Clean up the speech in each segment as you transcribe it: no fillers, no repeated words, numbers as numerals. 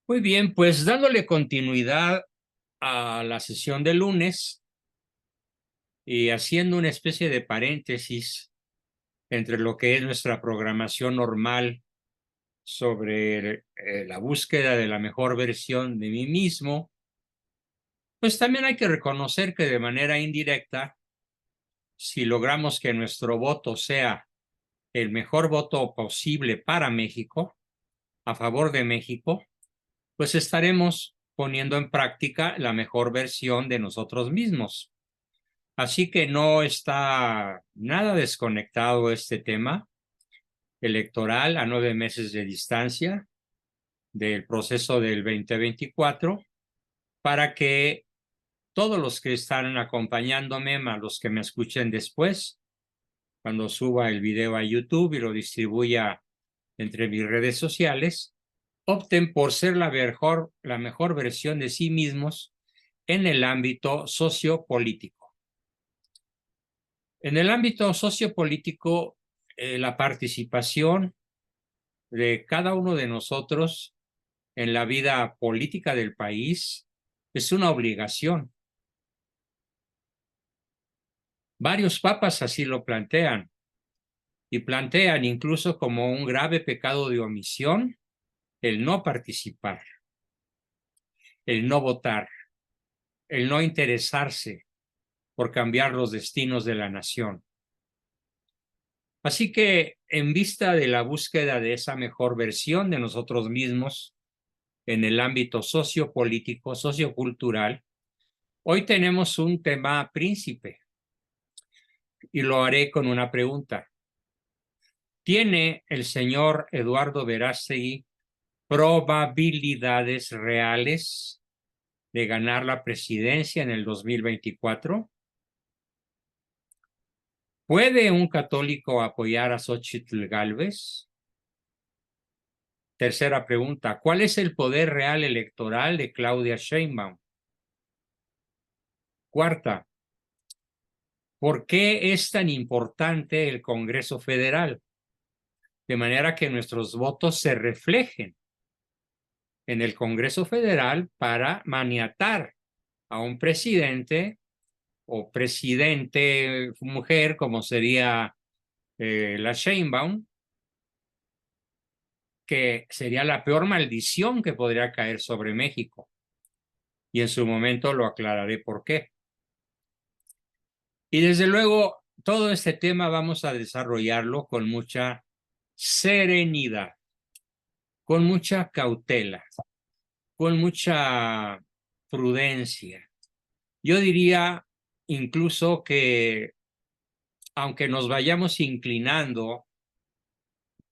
Muy bien, pues dándole continuidad a la sesión de lunes y haciendo una especie de paréntesis entre lo que es nuestra programación normal sobre la búsqueda de la mejor versión de mí mismo, pues también hay que reconocer que de manera indirecta, si logramos que nuestro voto sea el mejor voto posible para México, a favor de México, pues estaremos poniendo en práctica la mejor versión de nosotros mismos. Así que no está nada desconectado este tema electoral a 9 meses de distancia del proceso del 2024 para que todos los que están acompañándome, más los que me escuchen después, cuando suba el video a YouTube y lo distribuya entre mis redes sociales, opten por ser la mejor versión de sí mismos en el ámbito sociopolítico. En el ámbito sociopolítico, la participación de cada uno de nosotros en la vida política del país es una obligación. Varios papas así lo plantean y plantean incluso como un grave pecado de omisión el no participar, el no votar, el no interesarse por cambiar los destinos de la nación. Así que en vista de la búsqueda de esa mejor versión de nosotros mismos en el ámbito sociopolítico, sociocultural, hoy tenemos un tema príncipe y lo haré con una pregunta. ¿Tiene el señor Eduardo Verástegui probabilidades reales de ganar la presidencia en el 2024? ¿Puede un católico apoyar a Xóchitl Gálvez? Tercera pregunta, ¿cuál es el poder real electoral de Claudia Sheinbaum? Cuarta, ¿por qué es tan importante el Congreso Federal? De manera que nuestros votos se reflejen en el Congreso Federal para maniatar a un presidente o presidente mujer, como sería la Sheinbaum, que sería la peor maldición que podría caer sobre México. Y en su momento lo aclararé por qué. Y desde luego, todo este tema vamos a desarrollarlo con mucha serenidad, con mucha cautela, con mucha prudencia. Yo diría incluso que aunque nos vayamos inclinando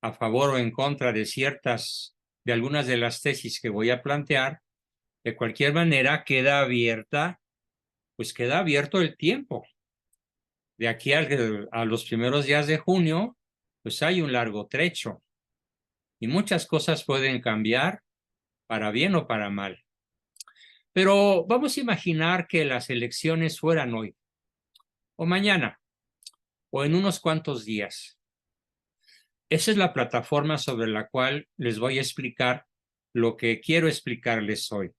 a favor o en contra de algunas de las tesis que voy a plantear, de cualquier manera queda abierto el tiempo. De aquí a los primeros días de junio, pues hay un largo trecho y muchas cosas pueden cambiar para bien o para mal. Pero vamos a imaginar que las elecciones fueran hoy o mañana o en unos cuantos días. Esa es la plataforma sobre la cual les voy a explicar lo que quiero explicarles hoy.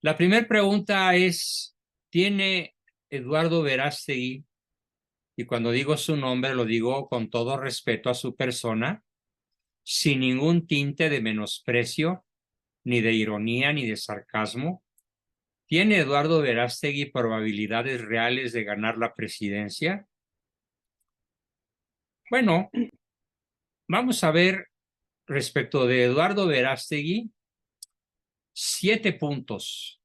La primera pregunta es, ¿tiene Eduardo Verástegui, y cuando digo su nombre lo digo con todo respeto a su persona, sin ningún tinte de menosprecio, ni de ironía, ni de sarcasmo, ¿tiene Eduardo Verástegui probabilidades reales de ganar la presidencia? Bueno, vamos a ver respecto de Eduardo Verástegui, 7 puntos,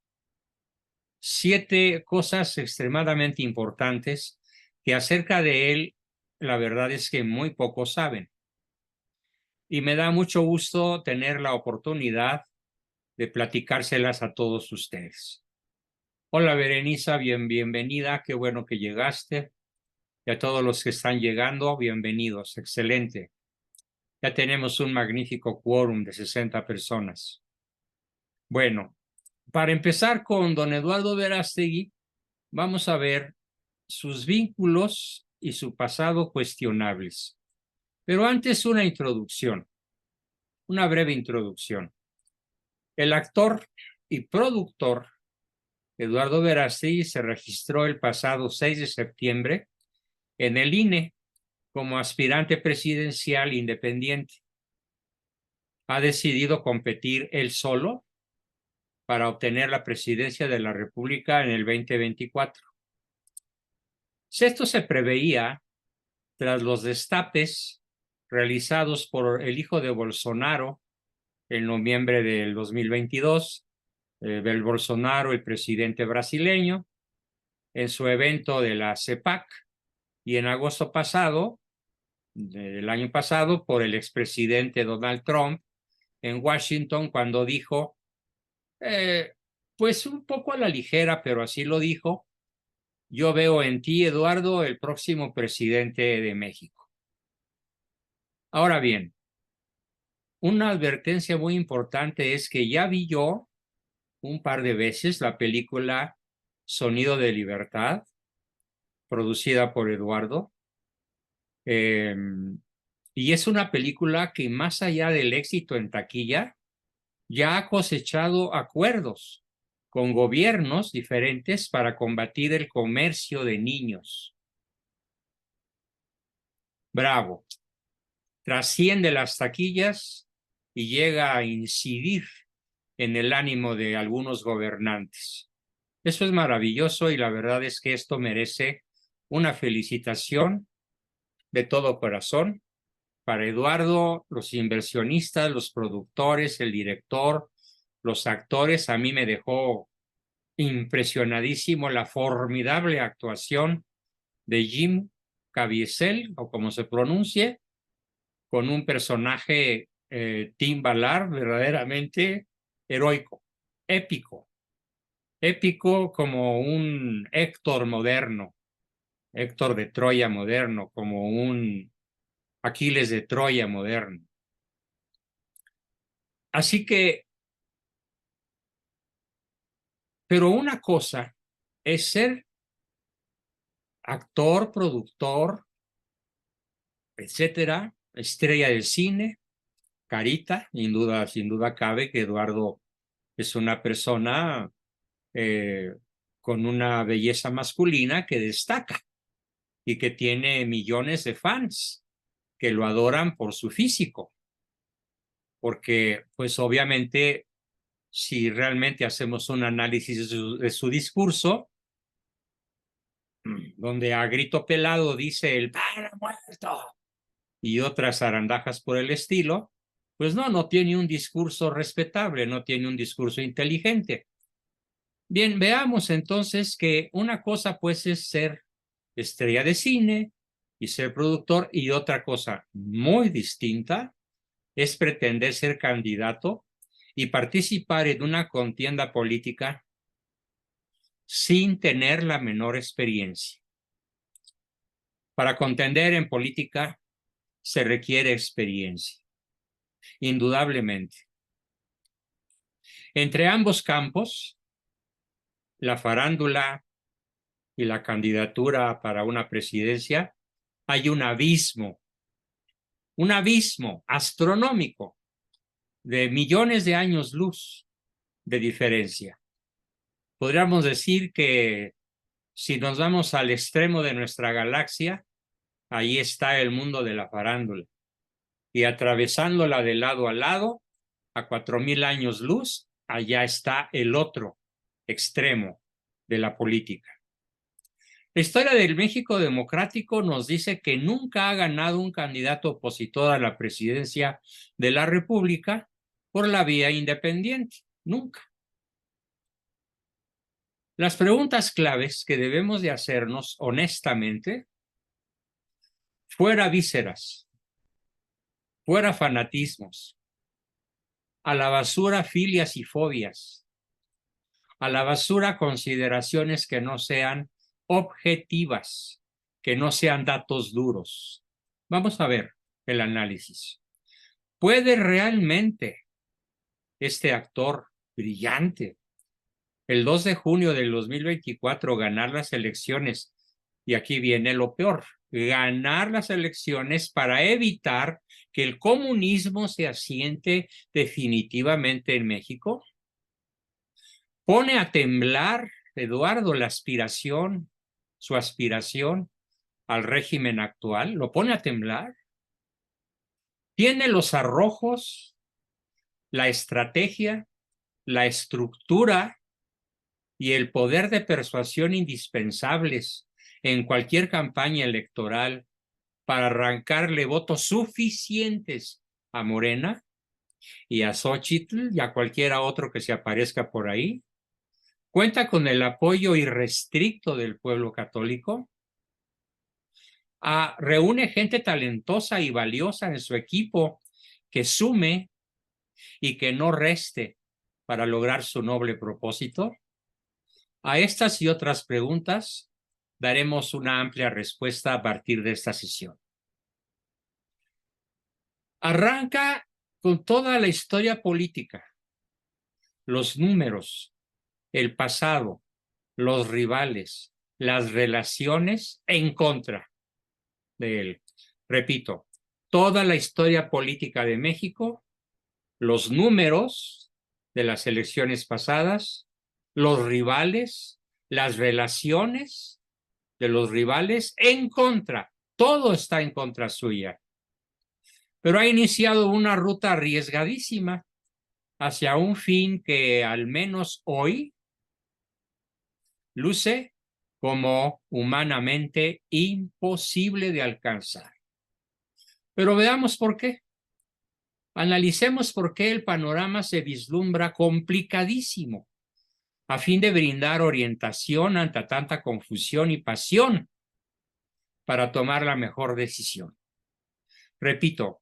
7 cosas extremadamente importantes que acerca de él, la verdad es que muy pocos saben. Y me da mucho gusto tener la oportunidad de platicárselas a todos ustedes. Hola Berenice, bienvenida, qué bueno que llegaste. Y a todos los que están llegando, bienvenidos, excelente. Ya tenemos un magnífico quórum de 60 personas. Bueno, para empezar con don Eduardo Verástegui, vamos a ver sus vínculos y su pasado cuestionables. Pero antes una introducción, una breve introducción. El actor y productor Eduardo Verástegui se registró el pasado 6 de septiembre en el INE como aspirante presidencial independiente. Ha decidido competir él solo para obtener la presidencia de la República en el 2024. Esto se preveía tras los destapes realizados por el hijo de Bolsonaro en noviembre del 2022, del Bolsonaro, el presidente brasileño, en su evento de la CEPAC, y en agosto pasado, del año pasado, por el expresidente Donald Trump en Washington, cuando dijo, pues un poco a la ligera, pero así lo dijo: yo veo en ti, Eduardo, el próximo presidente de México. Ahora bien, una advertencia muy importante es que ya vi yo un par de veces la película Sonido de Libertad, producida por Eduardo, y es una película que, más allá del éxito en taquilla, ya ha cosechado acuerdos con gobiernos diferentes para combatir el comercio de niños. Bravo. Trasciende las taquillas y llega a incidir en el ánimo de algunos gobernantes. Eso es maravilloso, y la verdad es que esto merece una felicitación de todo corazón para Eduardo, los inversionistas, los productores, el director, los actores. A mí me dejó impresionadísimo la formidable actuación de Jim Caviezel, o como se pronuncie, con un personaje Tim Ballard verdaderamente heroico, épico, épico como un Héctor moderno, Héctor de Troya moderno, como un Aquiles de Troya moderno. Así que, pero una cosa es ser actor, productor, etcétera, estrella del cine, carita, sin duda cabe que Eduardo es una persona con una belleza masculina que destaca y que tiene millones de fans que lo adoran por su físico, porque pues obviamente, si realmente hacemos un análisis de su discurso, donde a grito pelado dice el "para muerto" y otras zarandajas por el estilo, pues no tiene un discurso respetable, no tiene un discurso inteligente. Bien, veamos entonces que una cosa pues es ser estrella de cine y ser productor, y otra cosa muy distinta es pretender ser candidato y participar en una contienda política sin tener la menor experiencia. Para contender en política se requiere experiencia, indudablemente. Entre ambos campos, la farándula y la candidatura para una presidencia, hay un abismo astronómico de millones de años luz de diferencia. Podríamos decir que si nos vamos al extremo de nuestra galaxia, ahí está el mundo de la farándula, y atravesándola de lado a lado, a 4,000 años luz, allá está el otro extremo de la política. La historia del México democrático nos dice que nunca ha ganado un candidato opositor a la presidencia de la República por la vía independiente. Nunca. Las preguntas claves que debemos de hacernos honestamente, fuera vísceras, fuera fanatismos, a la basura filias y fobias, a la basura consideraciones que no sean objetivas, que no sean datos duros. Vamos a ver el análisis. ¿Puede realmente este actor brillante el 2 de junio del 2024 ganar las elecciones? Y aquí viene lo peor, ganar las elecciones para evitar que el comunismo se asiente definitivamente en México. Pone a temblar, Eduardo, su aspiración al régimen actual, lo pone a temblar. Tiene los arrojos, la estrategia, la estructura y el poder de persuasión indispensables en cualquier campaña electoral para arrancarle votos suficientes a Morena y a Xóchitl y a cualquiera otro que se aparezca por ahí. Cuenta con el apoyo irrestricto del pueblo católico. Reúne gente talentosa y valiosa en su equipo que sume y que no reste para lograr su noble propósito. A estas y otras preguntas daremos una amplia respuesta a partir de esta sesión. Arranca con toda la historia política, los números, el pasado, los rivales, las relaciones en contra de él. Repito, toda la historia política de México, los números de las elecciones pasadas, los rivales, las relaciones de los rivales en contra. Todo está en contra suya. Pero ha iniciado una ruta arriesgadísima hacia un fin que al menos hoy luce como humanamente imposible de alcanzar. Pero veamos por qué. Analicemos por qué el panorama se vislumbra complicadísimo a fin de brindar orientación ante tanta confusión y pasión para tomar la mejor decisión. Repito,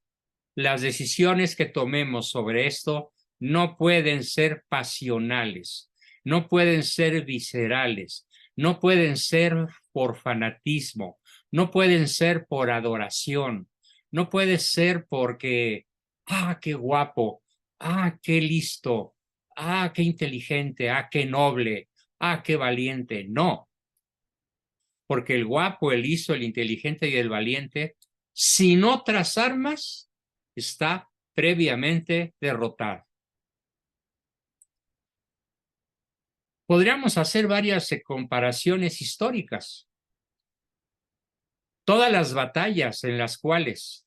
las decisiones que tomemos sobre esto no pueden ser pasionales, no pueden ser viscerales, no pueden ser por fanatismo, no pueden ser por adoración, no puede ser porque, qué guapo, qué listo, qué inteligente, qué noble, qué valiente. No, porque el guapo, el listo, el inteligente y el valiente, sin otras armas, está previamente derrotado. Podríamos hacer varias comparaciones históricas. Todas las batallas en las cuales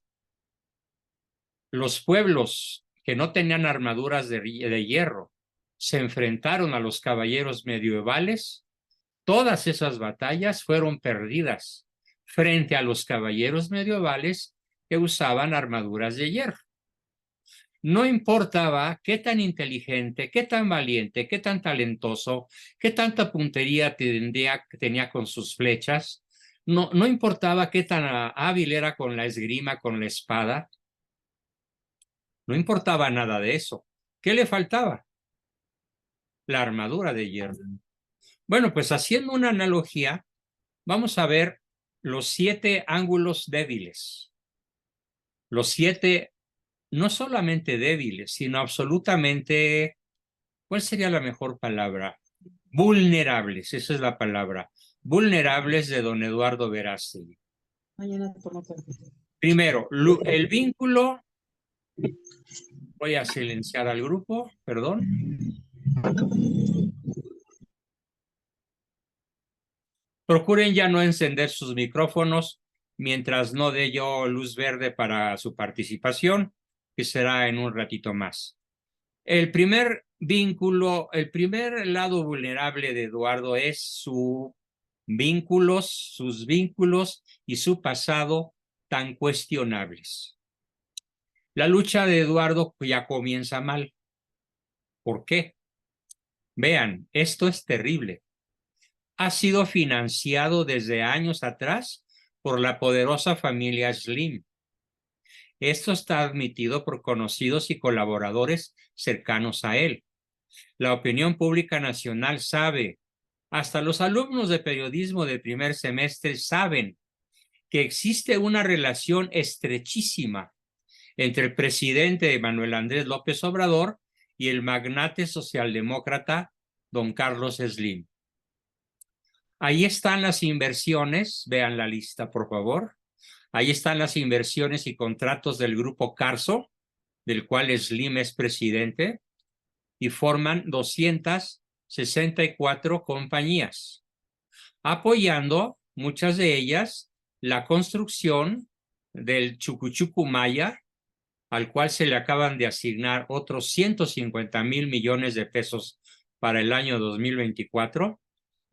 los pueblos que no tenían armaduras de hierro se enfrentaron a los caballeros medievales, todas esas batallas fueron perdidas frente a los caballeros medievales que usaban armaduras de hierro. No importaba qué tan inteligente, qué tan valiente, qué tan talentoso, qué tanta puntería tenía con sus flechas, no importaba qué tan hábil era con la esgrima, con la espada, no importaba nada de eso. ¿Qué le faltaba? La armadura de hierro. Bueno, pues haciendo una analogía, vamos a ver los 7 ángulos débiles. Los 7 no solamente débiles, sino absolutamente, ¿cuál sería la mejor palabra? Vulnerables, esa es la palabra. Vulnerables de don Eduardo Verástegui. Primero, el vínculo, voy a silenciar al grupo, perdón. Procuren ya no encender sus micrófonos mientras no dé yo luz verde para su participación, que será en un ratito más. El primer vínculo, el primer lado vulnerable de Eduardo es sus vínculos y su pasado tan cuestionables. La lucha de Eduardo ya comienza mal. ¿Por qué? Vean, esto es terrible. Ha sido financiado desde años atrás por la poderosa familia Slim. Esto está admitido por conocidos y colaboradores cercanos a él. La opinión pública nacional sabe, hasta los alumnos de periodismo de primer semestre saben que existe una relación estrechísima entre el presidente Manuel Andrés López Obrador y el magnate socialdemócrata don Carlos Slim. Ahí están las inversiones, vean la lista, por favor. Ahí están las inversiones y contratos del grupo Carso, del cual Slim es presidente, y forman 264 compañías, apoyando muchas de ellas la construcción del Chucuchucu Maya, al cual se le acaban de asignar otros 150,000 millones de pesos para el año 2024,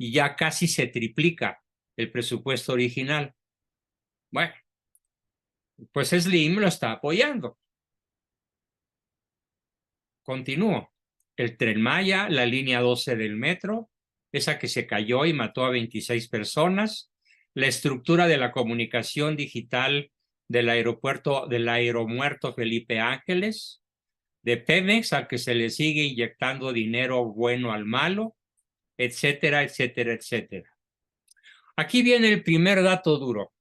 y ya casi se triplica el presupuesto original. Bueno, pues Slim lo está apoyando. Continúo. El Tren Maya, la línea 12 del metro, esa que se cayó y mató a 26 personas, la estructura de la comunicación digital del aeropuerto, del aeromuerto Felipe Ángeles, de Pemex, al que se le sigue inyectando dinero bueno al malo, etcétera, etcétera, etcétera. Aquí viene el primer dato duro.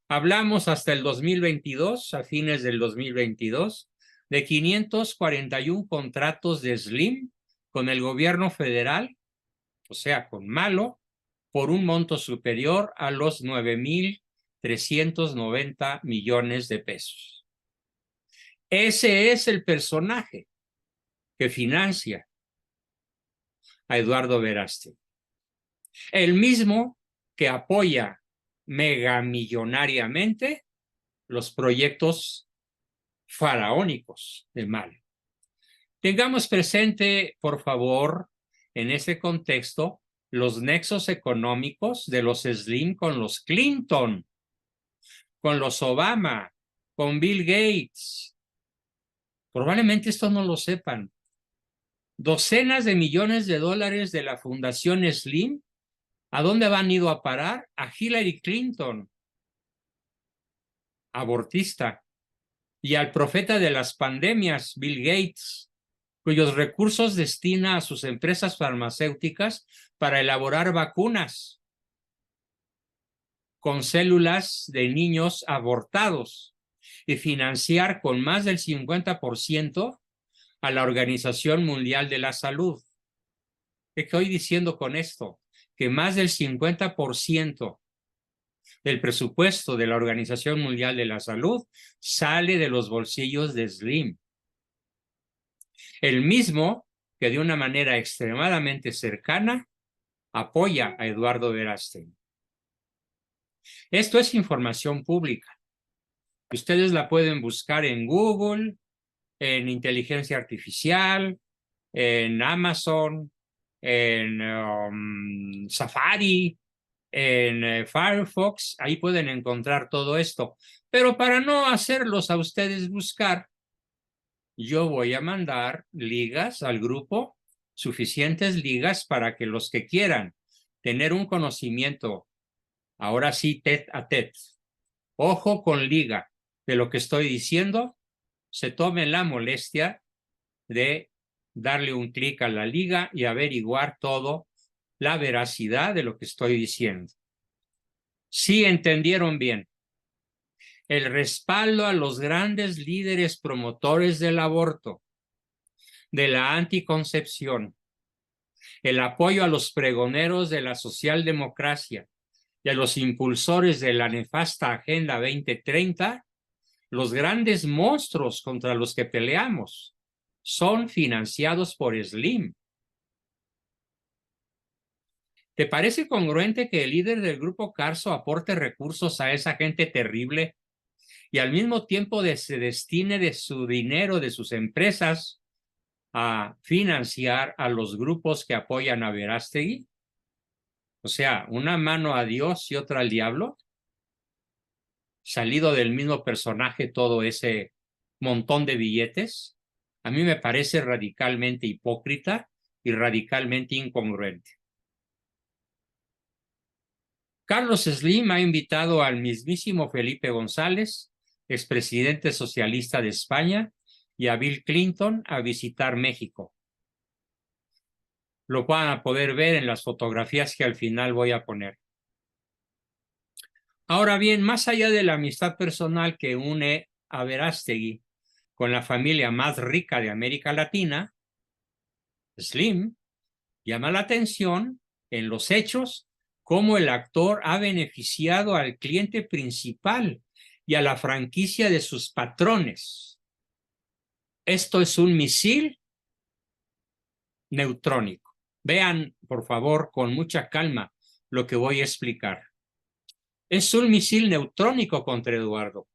Hablamos hasta el 2022, a fines del 2022, de 541 contratos de Slim con el gobierno federal, o sea, con Malo, por un monto superior a los 9,390 millones de pesos. Ese es el personaje que financia a Eduardo Verástegui. El mismo que apoya megamillonariamente los proyectos faraónicos de Malo. Tengamos presente, por favor, en ese contexto, los nexos económicos de los Slim con los Clinton, con los Obama, con Bill Gates. Probablemente esto no lo sepan. Docenas de millones de dólares de la Fundación Slim, ¿a dónde han ido a parar? A Hillary Clinton, abortista, y al profeta de las pandemias, Bill Gates, cuyos recursos destina a sus empresas farmacéuticas para elaborar vacunas con células de niños abortados y financiar con más del 50% a la Organización Mundial de la Salud. ¿Qué estoy diciendo con esto? Que más del 50% del presupuesto de la Organización Mundial de la Salud sale de los bolsillos de Slim. El mismo que de una manera extremadamente cercana apoya a Eduardo Verástegui. Esto es información pública. Ustedes la pueden buscar en Google, en inteligencia artificial, en Amazon, en Safari, en Firefox. Ahí pueden encontrar todo esto. Pero para no hacerlos a ustedes buscar, yo voy a mandar ligas al grupo, suficientes ligas para que los que quieran tener un conocimiento, ahora sí, tete a tete, ojo con liga de lo que estoy diciendo, se tomen la molestia de darle un clic a la liga y averiguar todo, la veracidad de lo que estoy diciendo. Sí entendieron bien. El respaldo a los grandes líderes promotores del aborto, de la anticoncepción, el apoyo a los pregoneros de la socialdemocracia y a los impulsores de la nefasta Agenda 2030, los grandes monstruos contra los que peleamos son financiados por Slim. ¿Te parece congruente que el líder del grupo Carso aporte recursos a esa gente terrible y al mismo tiempo se destine de su dinero, de sus empresas, a financiar a los grupos que apoyan a Verástegui? O sea, una mano a Dios y otra al diablo. Salido del mismo personaje todo ese montón de billetes. A mí me parece radicalmente hipócrita y radicalmente incongruente. Carlos Slim ha invitado al mismísimo Felipe González, expresidente socialista de España, y a Bill Clinton a visitar México. Lo van a poder ver en las fotografías que al final voy a poner. Ahora bien, más allá de la amistad personal que une a Verástegui con la familia más rica de América Latina, Slim llama la atención en los hechos cómo el actor ha beneficiado al cliente principal y a la franquicia de sus patrones. Esto es un misil neutrónico. Vean, por favor, con mucha calma lo que voy a explicar. Es un misil neutrónico contra Eduardo.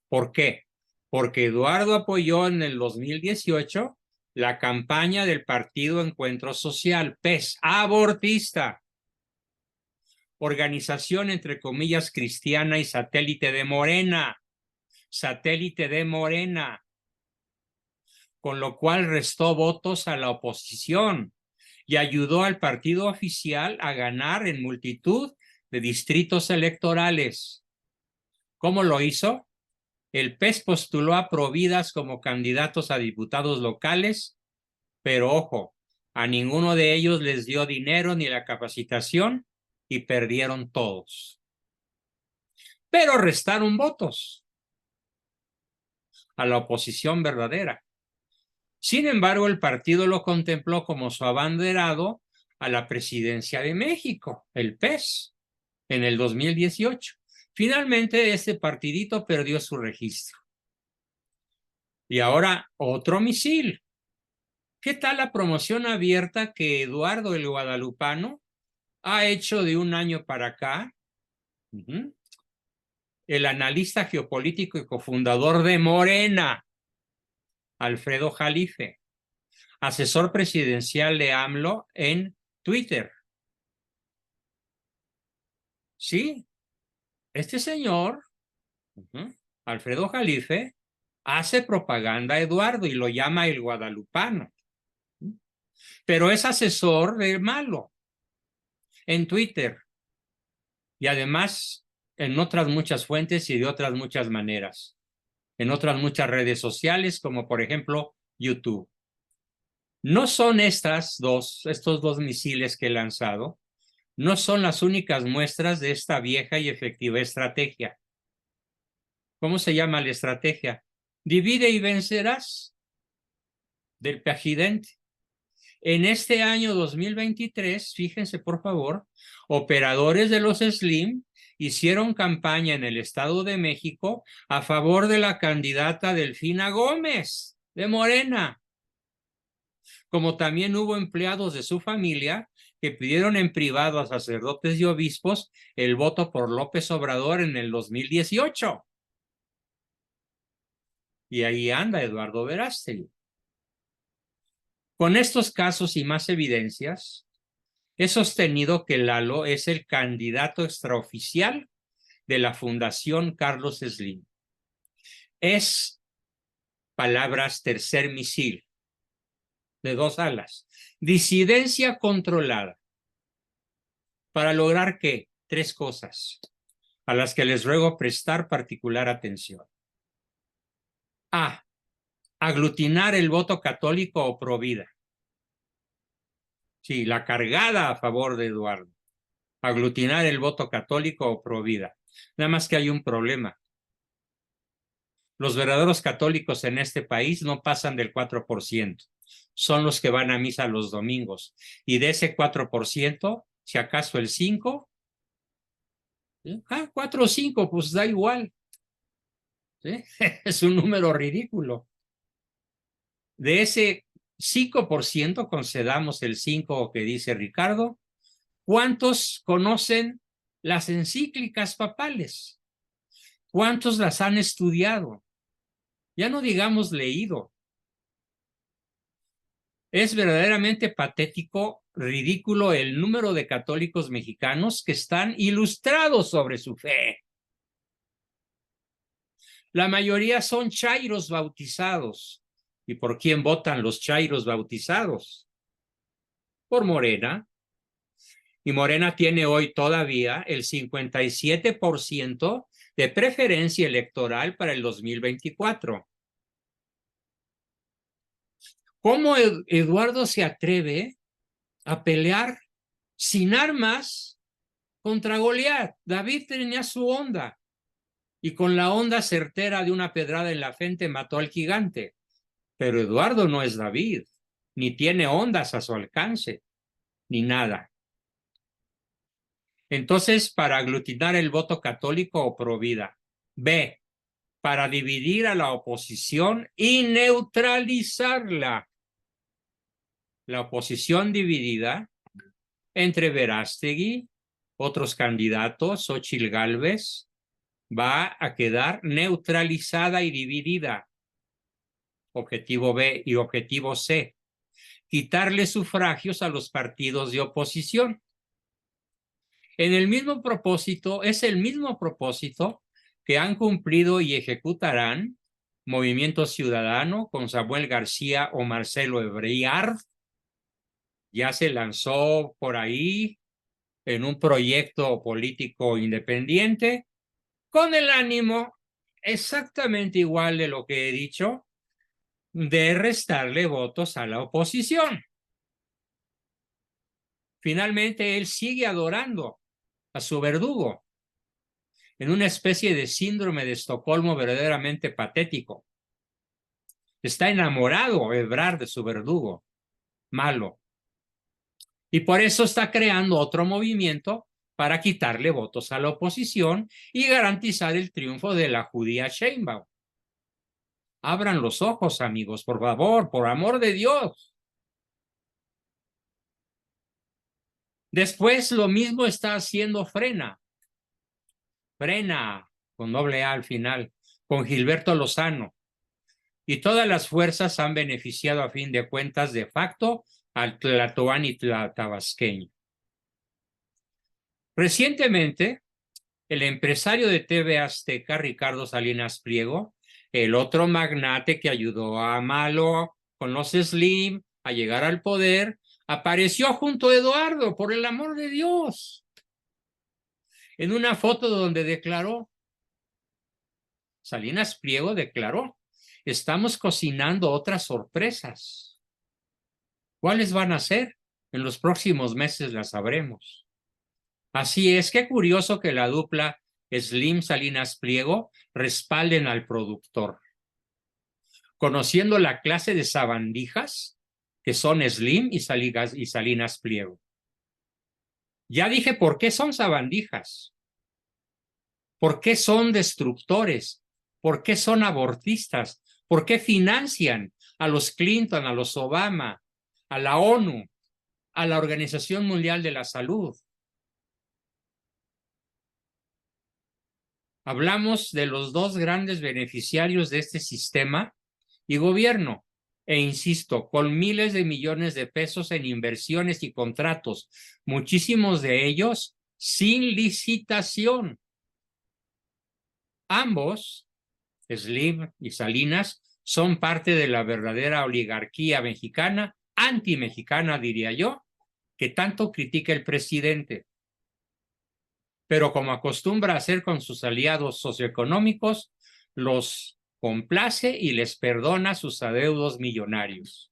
¿Por qué? Porque Eduardo apoyó en el 2018 la campaña del Partido Encuentro Social, PES, abortista, organización entre comillas cristiana y satélite de Morena, con lo cual restó votos a la oposición y ayudó al partido oficial a ganar en multitud de distritos electorales. ¿Cómo lo hizo? El PES postuló a Providas como candidatos a diputados locales, pero ojo, a ninguno de ellos les dio dinero ni la capacitación y perdieron todos. Pero restaron votos a la oposición verdadera. Sin embargo, el partido lo contempló como su abanderado a la presidencia de México, el PES, en el 2018. Finalmente, este partidito perdió su registro. Y ahora otro misil. ¿Qué tal la promoción abierta que Eduardo el Guadalupano ha hecho de un año para acá? El analista geopolítico y cofundador de Morena, Alfredo Jalife, asesor presidencial de AMLO en Twitter. Sí, este señor, Alfredo Jalife, hace propaganda a Eduardo y lo llama el guadalupano. Pero es asesor de malo en Twitter y además en otras muchas fuentes y de otras muchas maneras, en otras muchas redes sociales, como por ejemplo YouTube. No son estos dos misiles que he lanzado, no son las únicas muestras de esta vieja y efectiva estrategia. ¿Cómo se llama la estrategia? Divide y vencerás del presidente. En este año 2023, fíjense por favor, operadores de los Slim hicieron campaña en el Estado de México a favor de la candidata Delfina Gómez de Morena. Como también hubo empleados de su familia que pidieron en privado a sacerdotes y obispos el voto por López Obrador en el 2018. Y ahí anda Eduardo Verástegui. Con estos casos y más evidencias, he sostenido que Lalo es el candidato extraoficial de la Fundación Carlos Slim. Es, palabras, tercer misil de dos alas. Disidencia controlada. ¿Para lograr qué? Tres cosas, a las que les ruego prestar particular atención. A. Aglutinar el voto católico o provida. Sí, la cargada a favor de Eduardo. Aglutinar el voto católico o provida. Nada más que hay un problema. Los verdaderos católicos en este país no pasan del 4%. Son los que van a misa los domingos. Y de ese 4%, si acaso el 5%, 4 o 5, pues da igual. ¿Sí? Es un número ridículo. De ese 5%, concedamos el 5% que dice Ricardo, ¿cuántos conocen las encíclicas papales? ¿Cuántos las han estudiado? Ya no digamos leído. Es verdaderamente patético, ridículo el número de católicos mexicanos que están ilustrados sobre su fe. La mayoría son chairos bautizados. ¿Y por quién votan los chairos bautizados? Por Morena. Y Morena tiene hoy todavía el 57% de preferencia electoral para el 2024. ¿Cómo Eduardo se atreve a pelear sin armas contra Goliat? David tenía su onda y con la onda certera de una pedrada en la frente mató al gigante. Pero Eduardo no es David, ni tiene ondas a su alcance, ni nada. Entonces, para aglutinar el voto católico o provida. B, para dividir a la oposición y neutralizarla. La oposición dividida entre Verástegui, otros candidatos, Xóchitl Gálvez, va a quedar neutralizada y dividida. Objetivo B y objetivo C, quitarle sufragios a los partidos de oposición. En el mismo propósito, es el mismo propósito que han cumplido y ejecutarán Movimiento Ciudadano con Samuel García o Marcelo Ebrard. Ya se lanzó por ahí en un proyecto político independiente con el ánimo exactamente igual de lo que he dicho, de restarle votos a la oposición. Finalmente, él sigue adorando a su verdugo en una especie de síndrome de Estocolmo verdaderamente patético. Está enamorado Ebrard de su verdugo malo. Y por eso está creando otro movimiento para quitarle votos a la oposición y garantizar el triunfo de la judía Sheinbaum. Abran los ojos, amigos, por favor, por amor de Dios. Después lo mismo está haciendo Frena con doble A al final, con Gilberto Lozano. Y todas las fuerzas han beneficiado a fin de cuentas de facto al tlatoani tabasqueño. Recientemente, el empresario de TV Azteca, Ricardo Salinas Pliego, el otro magnate que ayudó a Malo con los Slim a llegar al poder, apareció junto a Eduardo, por el amor de Dios, en una foto donde declaró, Salinas Pliego declaró, estamos cocinando otras sorpresas. ¿Cuáles van a ser? En los próximos meses las sabremos. Así es, qué curioso que la dupla Slim Salinas Pliego respalden al productor. Conociendo la clase de sabandijas que son Slim y Salinas Pliego. Ya dije por qué son sabandijas. ¿Por qué son destructores? ¿Por qué son abortistas? ¿Por qué financian a los Clinton, a los Obama, a la ONU, a la Organización Mundial de la Salud? Hablamos de los dos grandes beneficiarios de este sistema y gobierno, e insisto, con miles de millones de pesos en inversiones y contratos, muchísimos de ellos sin licitación. Ambos, Slim y Salinas, son parte de la verdadera oligarquía mexicana, anti-mexicana diría yo, que tanto critica el presidente. Pero como acostumbra hacer con sus aliados socioeconómicos, los complace y les perdona sus adeudos millonarios.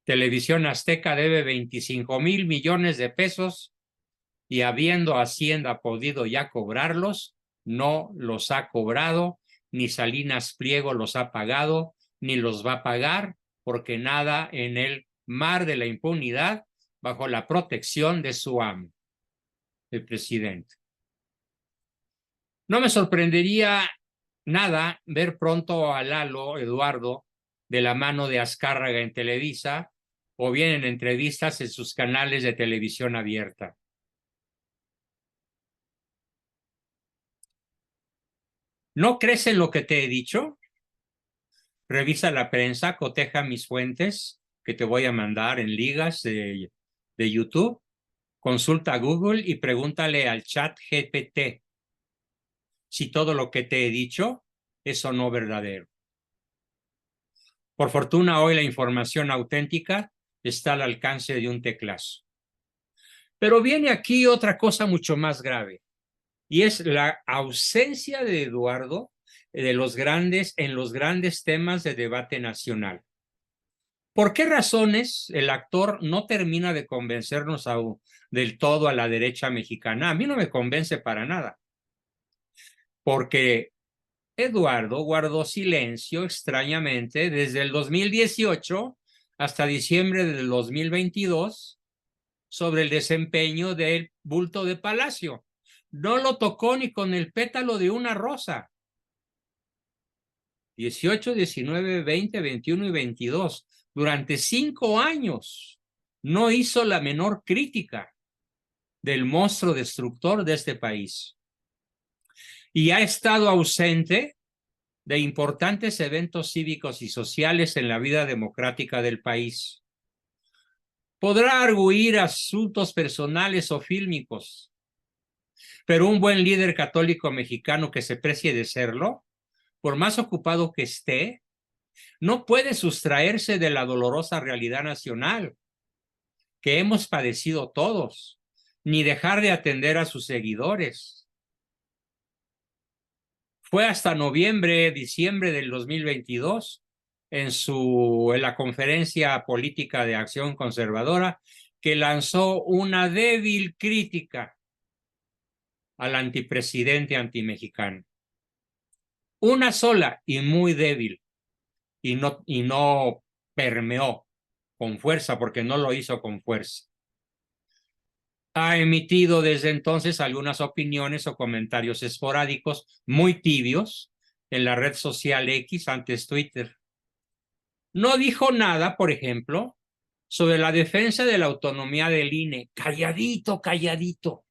Televisión Azteca debe 25,000 millones de pesos y habiendo Hacienda podido ya cobrarlos, no los ha cobrado, ni Salinas Pliego los ha pagado, ni los va a pagar, porque nada en el mar de la impunidad bajo la protección de su amo, el presidente. No me sorprendería nada ver pronto a Lalo Eduardo de la mano de Azcárraga en Televisa o bien en entrevistas en sus canales de televisión abierta. ¿No crees en lo que te he dicho? Revisa la prensa, coteja mis fuentes que te voy a mandar en ligas de YouTube. Consulta a Google y pregúntale al chat GPT si todo lo que te he dicho es o no verdadero. Por fortuna, hoy la información auténtica está al alcance de un teclazo. Pero viene aquí otra cosa mucho más grave, y es la ausencia de Eduardo en los grandes temas de debate nacional. ¿Por qué razones el actor no termina de convencernos del todo a la derecha mexicana? A mí no me convence para nada. Porque Eduardo guardó silencio extrañamente desde el 2018 hasta diciembre del 2022 sobre el desempeño del bulto de Palacio. No lo tocó ni con el pétalo de una rosa. 18, 19, 20, 21 y 22. Durante 5 años no hizo la menor crítica del monstruo destructor de este país. Y ha estado ausente de importantes eventos cívicos y sociales en la vida democrática del país. Podrá arguir asuntos personales o fílmicos, pero un buen líder católico mexicano que se precie de serlo, por más ocupado que esté, no puede sustraerse de la dolorosa realidad nacional que hemos padecido todos, ni dejar de atender a sus seguidores. Fue hasta noviembre, diciembre del 2022, en la conferencia política de Acción Conservadora, que lanzó una débil crítica al antipresidente antimexicano. Una sola y muy débil, y no permeó con fuerza, porque no lo hizo con fuerza. Ha emitido desde entonces algunas opiniones o comentarios esporádicos muy tibios en la red social X, antes Twitter. No dijo nada, por ejemplo, sobre la defensa de la autonomía del INE. Calladito, calladito.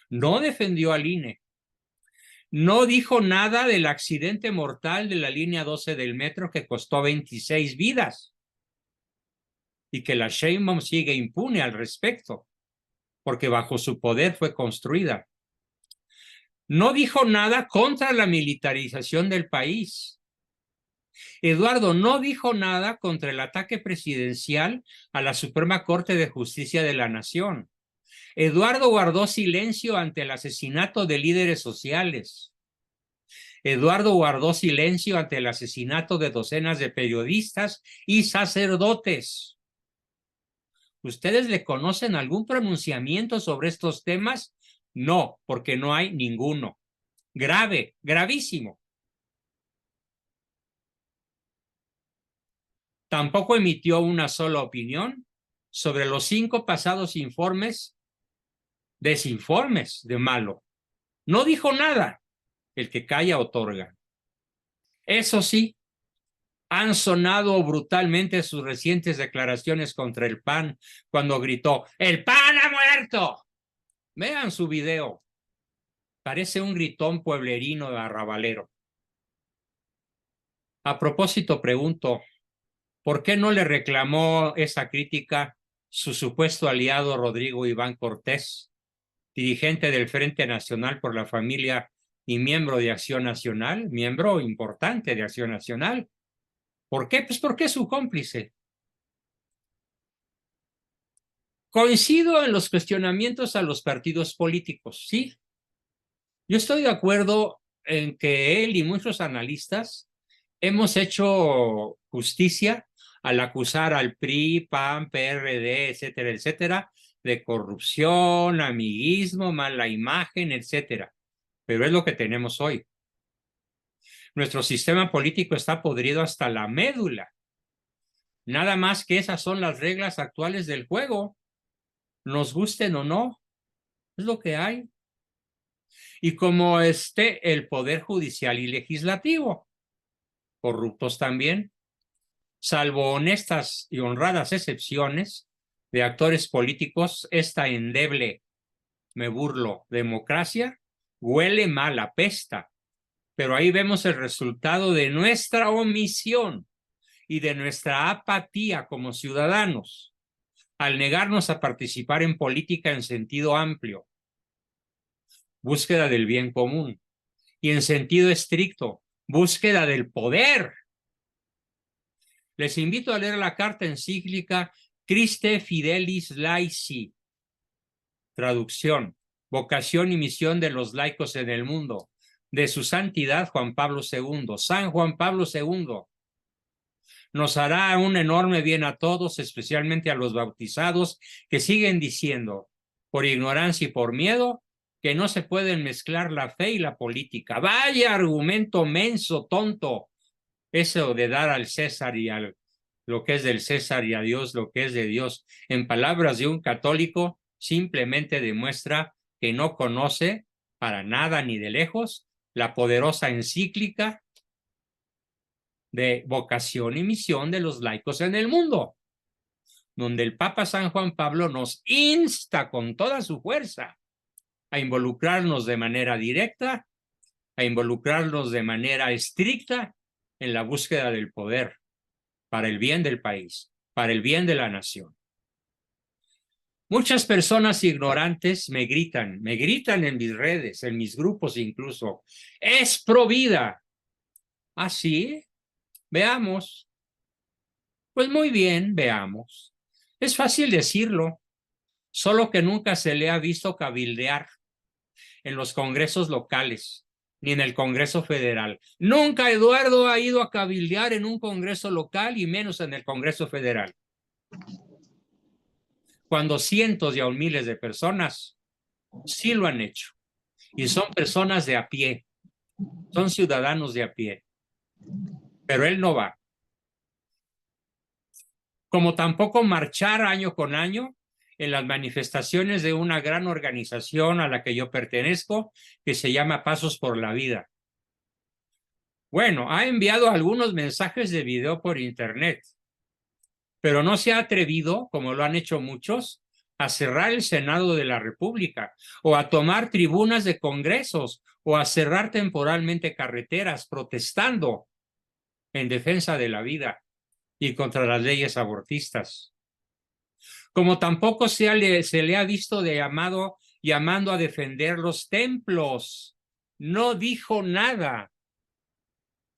No defendió al INE. No dijo nada del accidente mortal de la línea 12 del metro que costó 26 vidas y que la Sheinbaum sigue impune al respecto, porque bajo su poder fue construida. No dijo nada contra la militarización del país. Eduardo no dijo nada contra el ataque presidencial a la Suprema Corte de Justicia de la Nación. Eduardo guardó silencio ante el asesinato de líderes sociales. Eduardo guardó silencio ante el asesinato de docenas de periodistas y sacerdotes. ¿Ustedes le conocen algún pronunciamiento sobre estos temas? No, porque no hay ninguno. Grave, gravísimo. Tampoco emitió una sola opinión sobre los 5 pasados desinformes de Malo. No dijo nada. El que calla otorga. Eso sí, han sonado brutalmente sus recientes declaraciones contra el PAN cuando gritó: ¡El PAN ha muerto! Vean su video. Parece un gritón pueblerino de arrabalero. A propósito, pregunto, ¿por qué no le reclamó esa crítica su supuesto aliado Rodrigo Iván Cortés, dirigente del Frente Nacional por la Familia y miembro de Acción Nacional, miembro importante de Acción Nacional? ¿Por qué? Pues porque es su cómplice. Coincido en los cuestionamientos a los partidos políticos, sí. Yo estoy de acuerdo en que él y muchos analistas hemos hecho justicia al acusar al PRI, PAN, PRD, etcétera, etcétera, de corrupción, amiguismo, mala imagen, etcétera. Pero es lo que tenemos hoy. Nuestro sistema político está podrido hasta la médula. Nada más que esas son las reglas actuales del juego. Nos gusten o no, es lo que hay. Y como el Poder Judicial y Legislativo, corruptos también, salvo honestas y honradas excepciones de actores políticos, esta endeble, me burlo, democracia, huele mal, apesta. Pero ahí vemos el resultado de nuestra omisión y de nuestra apatía como ciudadanos al negarnos a participar en política en sentido amplio, búsqueda del bien común, y en sentido estricto, búsqueda del poder. Les invito a leer la carta encíclica Christe Fidelis Laici, traducción, vocación y misión de los laicos en el mundo, de su santidad Juan Pablo II, San Juan Pablo II. Nos hará un enorme bien a todos, especialmente a los bautizados, que siguen diciendo, por ignorancia y por miedo, que no se pueden mezclar la fe y la política. Vaya argumento menso, tonto, eso de dar al César y al lo que es del César y a Dios lo que es de Dios, en palabras de un católico, simplemente demuestra que no conoce para nada ni de lejos la poderosa encíclica de vocación y misión de los laicos en el mundo, donde el Papa San Juan Pablo nos insta con toda su fuerza a involucrarnos de manera directa, a involucrarnos de manera estricta en la búsqueda del poder para el bien del país, para el bien de la nación. Muchas personas ignorantes me gritan en mis redes, en mis grupos incluso, es pro vida. ¿Ah, sí? Veamos. Pues muy bien, veamos. Es fácil decirlo, solo que nunca se le ha visto cabildear en los congresos locales, ni en el Congreso Federal. Nunca Eduardo ha ido a cabildear en un congreso local y menos en el Congreso Federal. Cuando cientos y aún miles de personas sí lo han hecho. Y son personas de a pie, son ciudadanos de a pie. Pero él no va. Como tampoco marchar año con año en las manifestaciones de una gran organización a la que yo pertenezco, que se llama Pasos por la Vida. Bueno, ha enviado algunos mensajes de video por internet, pero no se ha atrevido, como lo han hecho muchos, a cerrar el Senado de la República o a tomar tribunas de congresos o a cerrar temporalmente carreteras protestando en defensa de la vida y contra las leyes abortistas. Como tampoco se le ha visto llamando a defender los templos. No dijo nada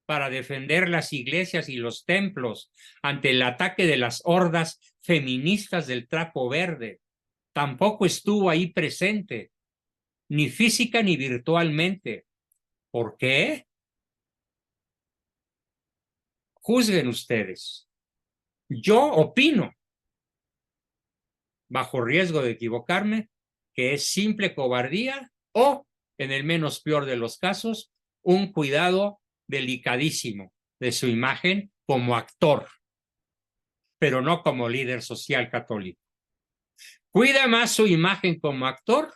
para defender las iglesias y los templos ante el ataque de las hordas feministas del trapo verde. Tampoco estuvo ahí presente, ni física ni virtualmente. ¿Por qué? Juzguen ustedes. Yo opino, bajo riesgo de equivocarme, que es simple cobardía o, en el menos peor de los casos, un cuidado delicadísimo de su imagen como actor, pero no como líder social católico. Cuida más su imagen como actor,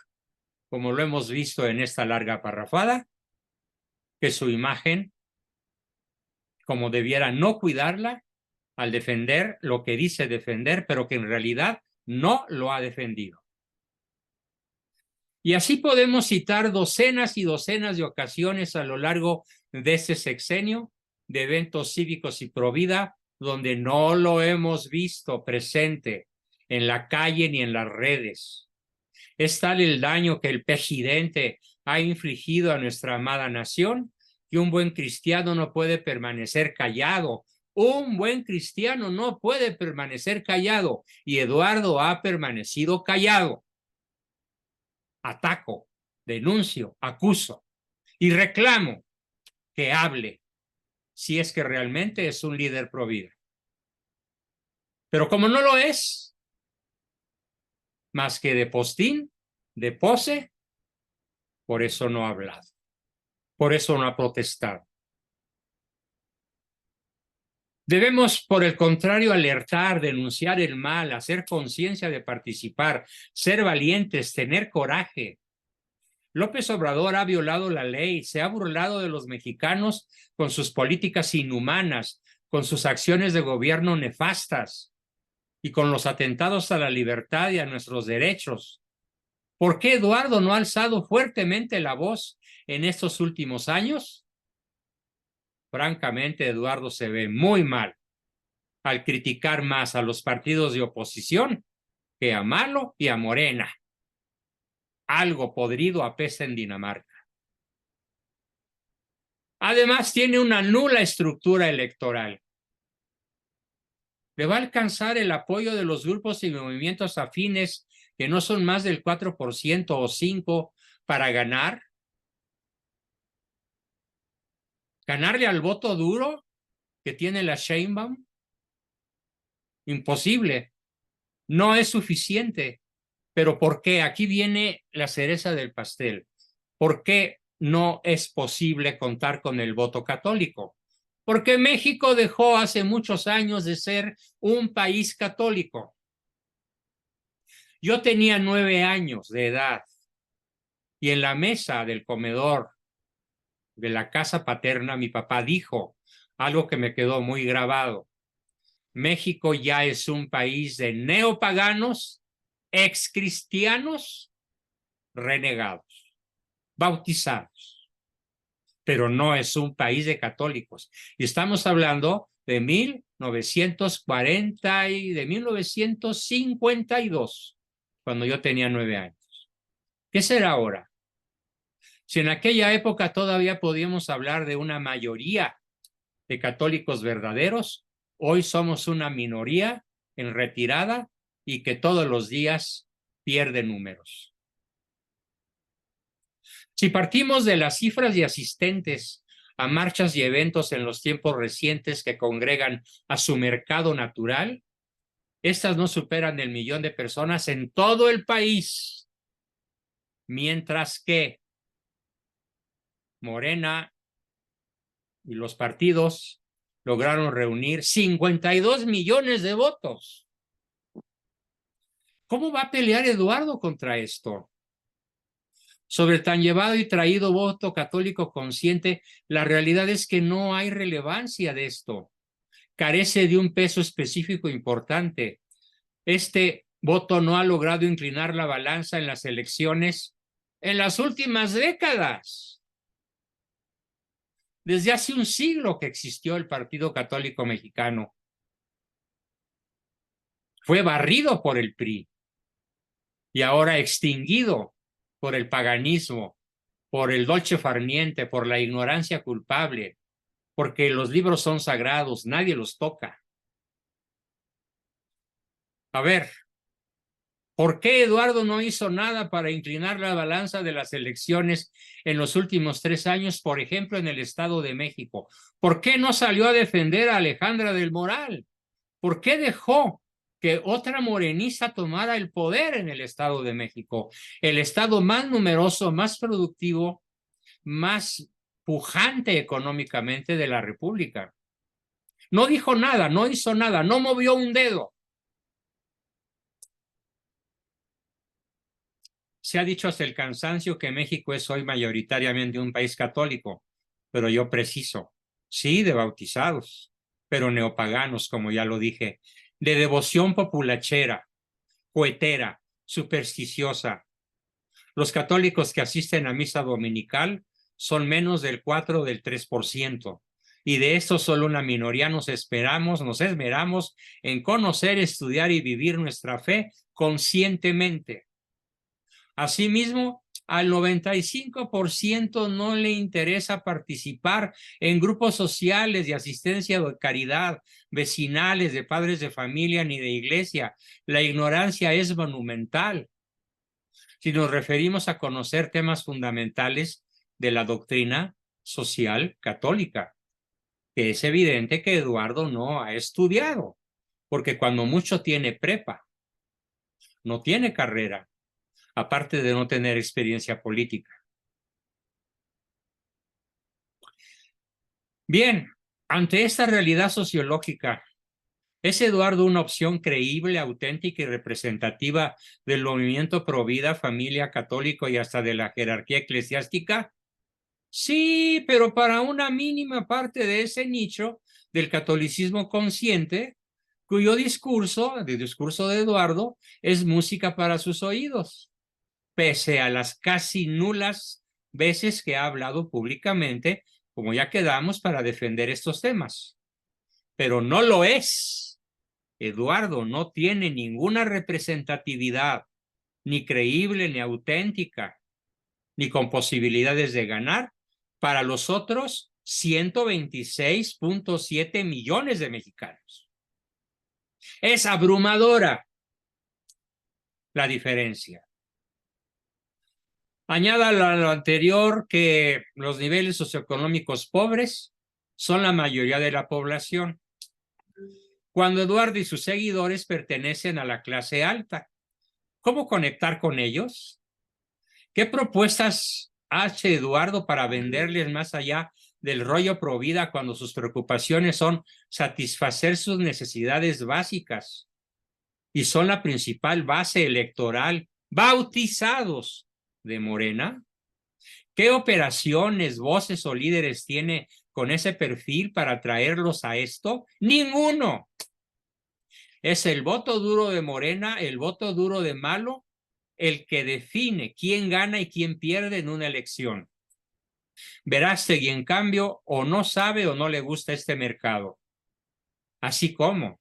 como lo hemos visto en esta larga parrafada, que su imagen, como debiera no cuidarla al defender lo que dice defender, pero que en realidad no lo ha defendido. Y así podemos citar docenas y docenas de ocasiones a lo largo de este sexenio de eventos cívicos y pro vida donde no lo hemos visto presente en la calle ni en las redes. Es tal el daño que el presidente ha infligido a nuestra amada nación que un buen cristiano no puede permanecer callado. Un buen cristiano no puede permanecer callado y Eduardo ha permanecido callado. Ataco, denuncio, acuso y reclamo que hable si es que realmente es un líder pro vida. Pero como no lo es, más que de postín, de pose, por eso no ha hablado, por eso no ha protestado. Debemos, por el contrario, alertar, denunciar el mal, hacer conciencia de participar, ser valientes, tener coraje. López Obrador ha violado la ley, se ha burlado de los mexicanos con sus políticas inhumanas, con sus acciones de gobierno nefastas y con los atentados a la libertad y a nuestros derechos. ¿Por qué Eduardo no ha alzado fuertemente la voz en estos últimos años? Francamente, Eduardo se ve muy mal al criticar más a los partidos de oposición que a Malo y a Morena. Algo podrido apesta en Dinamarca. Además, tiene una nula estructura electoral. ¿Le va a alcanzar el apoyo de los grupos y movimientos afines que no son más del 4% o 5% para ganar? ¿Ganarle al voto duro que tiene la Sheinbaum? Imposible. No es suficiente. ¿Pero por qué? Aquí viene la cereza del pastel. ¿Por qué no es posible contar con el voto católico? Porque México dejó hace muchos años de ser un país católico. Yo tenía 9 años de edad y en la mesa del comedor de la casa paterna mi papá dijo algo que me quedó muy grabado. México ya es un país de neopaganos, excristianos, renegados, bautizados, pero no es un país de católicos. Y estamos hablando de 1940 y de 1952, cuando yo tenía 9 años. ¿Qué será ahora? Si en aquella época todavía podíamos hablar de una mayoría de católicos verdaderos, hoy somos una minoría en retirada y que todos los días pierde números. Si partimos de las cifras de asistentes a marchas y eventos en los tiempos recientes que congregan a su mercado natural, estas no superan el 1,000,000 de personas en todo el país, mientras que Morena y los partidos lograron reunir 52 millones de votos. ¿Cómo va a pelear Eduardo contra esto? Sobre el tan llevado y traído voto católico consciente, la realidad es que no hay relevancia de esto. Carece de un peso específico importante. Este voto no ha logrado inclinar la balanza en las elecciones en las últimas décadas. Desde hace un siglo que existió el Partido Católico Mexicano. Fue barrido por el PRI y ahora extinguido por el paganismo, por el dolce farniente, por la ignorancia culpable, porque los libros son sagrados, nadie los toca. A ver, ¿por qué Eduardo no hizo nada para inclinar la balanza de las elecciones en los últimos 3 años, por ejemplo, en el Estado de México? ¿Por qué no salió a defender a Alejandra del Moral? ¿Por qué dejó que otra morenista tomara el poder en el Estado de México? El estado más numeroso, más productivo, más pujante económicamente de la República. No dijo nada, no hizo nada, no movió un dedo. Se ha dicho hasta el cansancio que México es hoy mayoritariamente un país católico, pero yo preciso, sí, de bautizados, pero neopaganos, como ya lo dije, de devoción populachera, poetera, supersticiosa. Los católicos que asisten a misa dominical son menos del 4 o del 3%. Y de estos solo una minoría nos esmeramos en conocer, estudiar y vivir nuestra fe conscientemente. Asimismo, al 95% no le interesa participar en grupos sociales de asistencia de caridad, vecinales, de padres de familia ni de iglesia. La ignorancia es monumental. Si nos referimos a conocer temas fundamentales de la doctrina social católica, que es evidente que Eduardo no ha estudiado, porque cuando mucho tiene prepa, no tiene carrera, aparte de no tener experiencia política. Bien, ante esta realidad sociológica, ¿es Eduardo una opción creíble, auténtica y representativa del movimiento pro vida, familia, católico y hasta de la jerarquía eclesiástica? Sí, pero para una mínima parte de ese nicho del catolicismo consciente, cuyo discurso, el discurso de Eduardo, es música para sus oídos, pese a las casi nulas veces que ha hablado públicamente, como ya quedamos, para defender estos temas. Pero no lo es. Eduardo no tiene ninguna representatividad, ni creíble, ni auténtica, ni con posibilidades de ganar para los otros 126.7 millones de mexicanos. Es abrumadora la diferencia. Añada a lo anterior que los niveles socioeconómicos pobres son la mayoría de la población, cuando Eduardo y sus seguidores pertenecen a la clase alta. ¿Cómo conectar con ellos? ¿Qué propuestas hace Eduardo para venderles más allá del rollo pro vida cuando sus preocupaciones son satisfacer sus necesidades básicas y son la principal base electoral, bautizados de Morena? ¿Qué operaciones, voces o líderes tiene con ese perfil para traerlos a esto? Ninguno. Es el voto duro de Morena, el voto duro de Malo, el que define quién gana y quién pierde en una elección. Verástegui, en cambio, o no sabe o no le gusta este mercado. Así como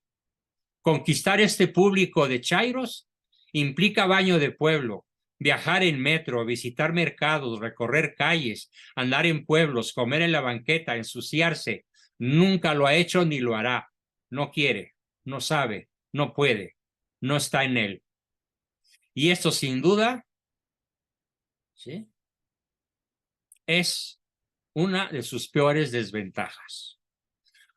conquistar este público de chairos implica baño de pueblo, viajar en metro, visitar mercados, recorrer calles, andar en pueblos, comer en la banqueta, ensuciarse. Nunca lo ha hecho ni lo hará. No quiere, no sabe, no puede, no está en él. Y esto sin duda, ¿sí?, es una de sus peores desventajas.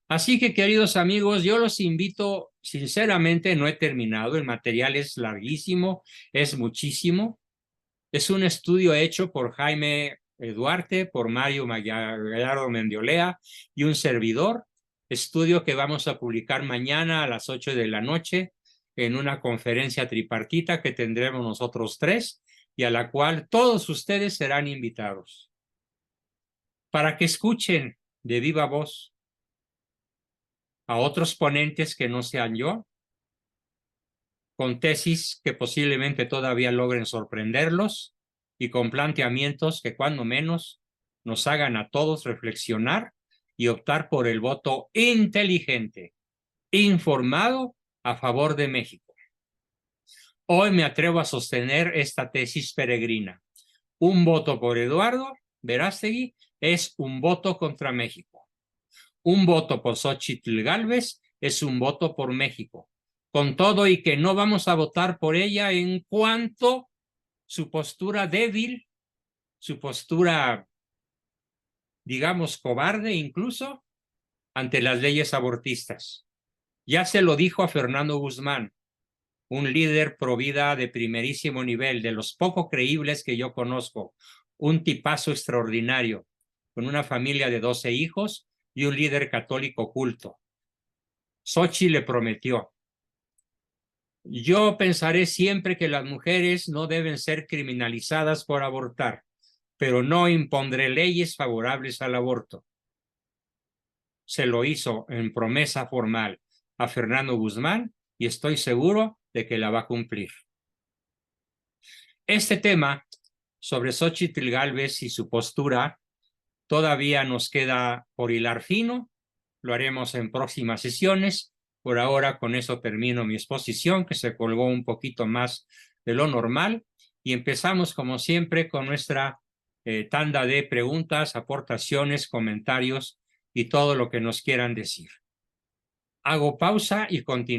Así que, queridos amigos, yo los invito, sinceramente, no he terminado, el material es larguísimo, es muchísimo. Es un estudio hecho por Jaime Duarte, por Mario Gallardo Mendiolea y un servidor. Estudio que vamos a publicar mañana a las 8 de la noche en una conferencia tripartita que tendremos nosotros tres y a la cual todos ustedes serán invitados para que escuchen de viva voz a otros ponentes que no sean yo, con tesis que posiblemente todavía logren sorprenderlos y con planteamientos que cuando menos nos hagan a todos reflexionar y optar por el voto inteligente, informado a favor de México. Hoy me atrevo a sostener esta tesis peregrina. Un voto por Eduardo Verástegui es un voto contra México. Un voto por Xóchitl Gálvez es un voto por México. Con todo y que no vamos a votar por ella en cuanto su postura débil, su postura, digamos, cobarde incluso, ante las leyes abortistas. Ya se lo dijo a Fernando Guzmán, un líder pro vida de primerísimo nivel, de los poco creíbles que yo conozco, un tipazo extraordinario, con una familia de 12 hijos y un líder católico culto. Xochitl le prometió: yo pensaré siempre que las mujeres no deben ser criminalizadas por abortar, pero no impondré leyes favorables al aborto. Se lo hizo en promesa formal a Fernando Guzmán y estoy seguro de que la va a cumplir. Este tema sobre Xóchitl Gálvez y su postura todavía nos queda por hilar fino, lo haremos en próximas sesiones. Por ahora con eso termino mi exposición, que se colgó un poquito más de lo normal, y empezamos como siempre con nuestra tanda de preguntas, aportaciones, comentarios y todo lo que nos quieran decir. Hago pausa y continuamos.